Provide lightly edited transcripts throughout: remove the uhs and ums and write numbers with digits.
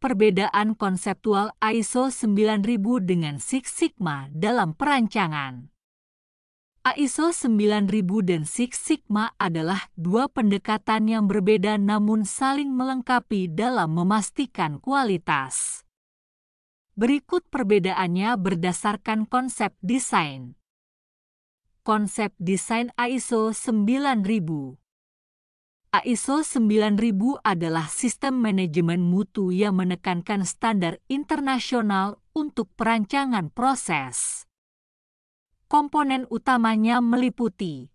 perbedaan konseptual ISO 9000 dengan Six Sigma dalam perancangan. ISO 9000 dan Six Sigma adalah dua pendekatan yang berbeda namun saling melengkapi dalam memastikan kualitas. Berikut perbedaannya berdasarkan konsep desain. Konsep desain ISO 9000. ISO 9000 adalah sistem manajemen mutu yang menekankan standar internasional untuk perancangan proses. Komponen utamanya meliputi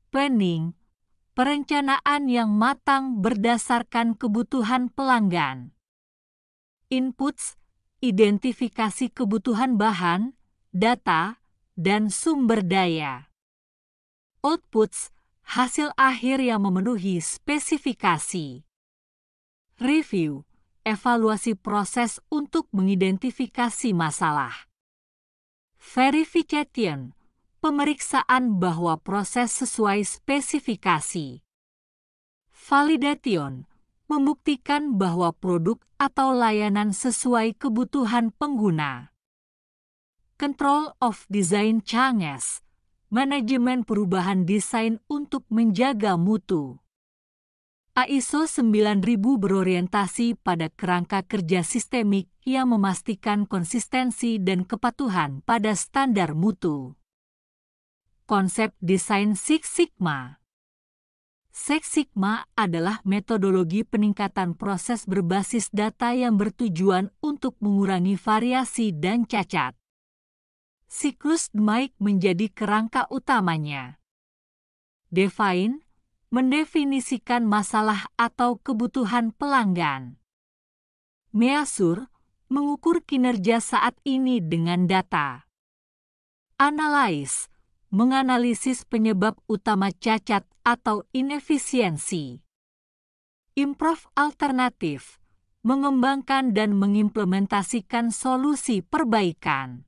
planning, perencanaan yang matang berdasarkan kebutuhan pelanggan. Inputs, identifikasi kebutuhan bahan, data, dan sumber daya. Outputs, hasil akhir yang memenuhi spesifikasi. Review, evaluasi proses untuk mengidentifikasi masalah. Verification, pemeriksaan bahwa proses sesuai spesifikasi. Validation, membuktikan bahwa produk atau layanan sesuai kebutuhan pengguna. Control of Design Changes, manajemen perubahan desain untuk menjaga mutu. ISO 9000 berorientasi pada kerangka kerja sistemik yang memastikan konsistensi dan kepatuhan pada standar mutu. Konsep desain Six Sigma. Six Sigma adalah metodologi peningkatan proses berbasis data yang bertujuan untuk mengurangi variasi dan cacat. Siklus DMAIC menjadi kerangka utamanya. Define, mendefinisikan masalah atau kebutuhan pelanggan. Measure, mengukur kinerja saat ini dengan data. Analyze, menganalisis penyebab utama cacat atau inefisiensi. Improve alternatif, mengembangkan dan mengimplementasikan solusi perbaikan.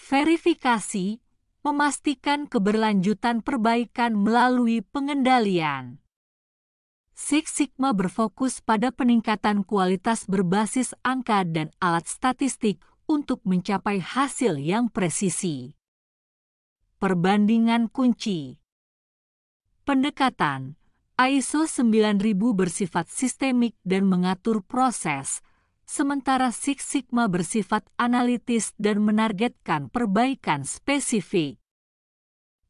Verifikasi, memastikan keberlanjutan perbaikan melalui pengendalian. Six Sigma berfokus pada peningkatan kualitas berbasis angka dan alat statistik untuk mencapai hasil yang presisi. Perbandingan kunci. Pendekatan ISO 9000 bersifat sistemik dan mengatur proses, sementara Six Sigma bersifat analitis dan menargetkan perbaikan spesifik.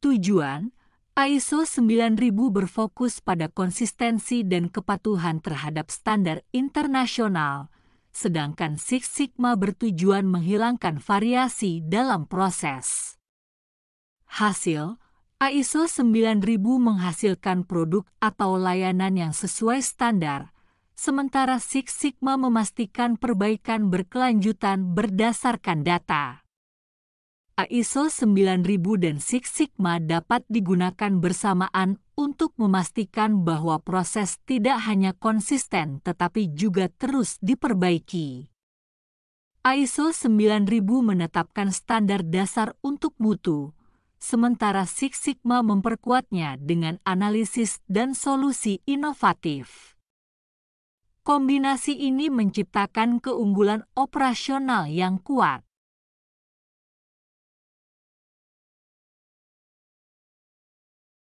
Tujuan, ISO 9000 berfokus pada konsistensi dan kepatuhan terhadap standar internasional, sedangkan Six Sigma bertujuan menghilangkan variasi dalam proses. Hasil, ISO 9000 menghasilkan produk atau layanan yang sesuai standar, sementara Six Sigma memastikan perbaikan berkelanjutan berdasarkan data. ISO 9000 dan Six Sigma dapat digunakan bersamaan untuk memastikan bahwa proses tidak hanya konsisten tetapi juga terus diperbaiki. ISO 9000 menetapkan standar dasar untuk mutu, sementara Six Sigma memperkuatnya dengan analisis dan solusi inovatif. Kombinasi ini menciptakan keunggulan operasional yang kuat.